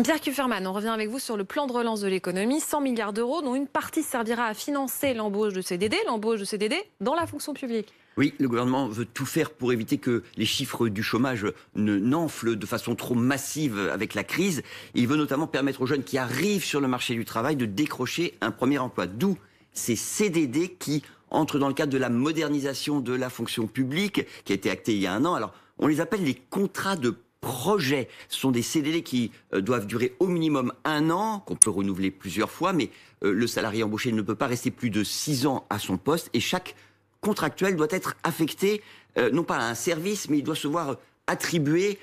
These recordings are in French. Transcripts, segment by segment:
Pierre Kufferman, on revient avec vous sur le plan de relance de l'économie. 100 milliards d'euros, dont une partie servira à financer l'embauche de CDD dans la fonction publique. Oui, le gouvernement veut tout faire pour éviter que les chiffres du chômage n'enflent de façon trop massive avec la crise. Il veut notamment permettre aux jeunes qui arrivent sur le marché du travail de décrocher un premier emploi. D'où ces CDD qui entrent dans le cadre de la modernisation de la fonction publique qui a été actée il y a un an. Alors, on les appelle les contrats de projet. Ce sont des CDD qui doivent durer au minimum un an, qu'on peut renouveler plusieurs fois, mais le salarié embauché ne peut pas rester plus de 6 ans à son poste et chaque contractuel doit être affecté, non pas à un service, mais il doit se voir attribuer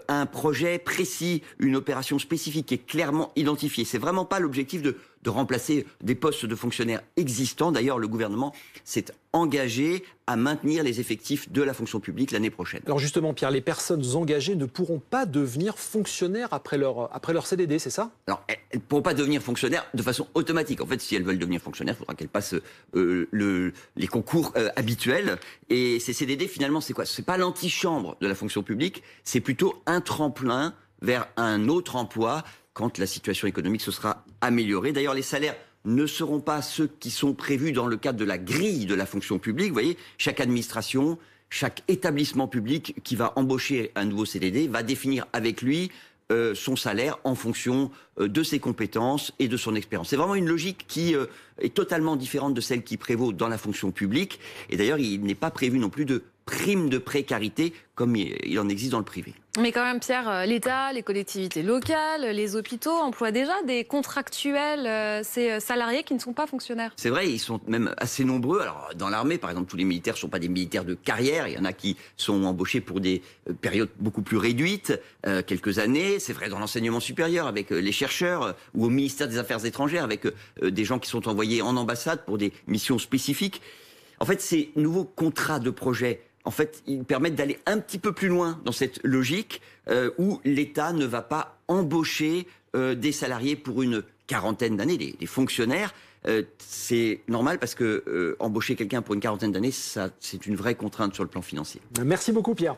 un projet précis, une opération spécifique qui est clairement identifiée. C'est vraiment pas l'objectif de remplacer des postes de fonctionnaires existants. D'ailleurs, le gouvernement s'est engagé à maintenir les effectifs de la fonction publique l'année prochaine. Alors justement, Pierre, les personnes engagées ne pourront pas devenir fonctionnaires après leur CDD, c'est ça? Alors, elles ne pourront pas devenir fonctionnaires de façon automatique. En fait, si elles veulent devenir fonctionnaires, il faudra qu'elles passent les concours habituels. Et ces CDD, finalement, c'est quoi? C'est pas l'antichambre de la fonction publique, c'est plutôt un tremplin vers un autre emploi quand la situation économique se sera améliorée. D'ailleurs, les salaires ne seront pas ceux qui sont prévus dans le cadre de la grille de la fonction publique. Vous voyez, chaque administration, chaque établissement public qui va embaucher un nouveau CDD va définir avec lui son salaire en fonction de ses compétences et de son expérience. C'est vraiment une logique qui est totalement différente de celle qui prévaut dans la fonction publique. Et d'ailleurs, il n'est pas prévu non plus de prime de précarité comme il en existe dans le privé. Mais quand même, Pierre, l'État, les collectivités locales, les hôpitaux emploient déjà des contractuels, ces salariés qui ne sont pas fonctionnaires. C'est vrai, ils sont même assez nombreux. Alors, dans l'armée, par exemple, tous les militaires ne sont pas des militaires de carrière. Il y en a qui sont embauchés pour des périodes beaucoup plus réduites, quelques années. C'est vrai dans l'enseignement supérieur, avec les chercheurs, ou au ministère des Affaires étrangères, avec des gens qui sont envoyés en ambassade pour des missions spécifiques. En fait, ces nouveaux contrats de projet, en fait, ils permettent d'aller un petit peu plus loin dans cette logique où l'État ne va pas embaucher des salariés pour une quarantaine d'années, des fonctionnaires. C'est normal parce que embaucher quelqu'un pour une quarantaine d'années, c'est une vraie contrainte sur le plan financier. Merci beaucoup, Pierre.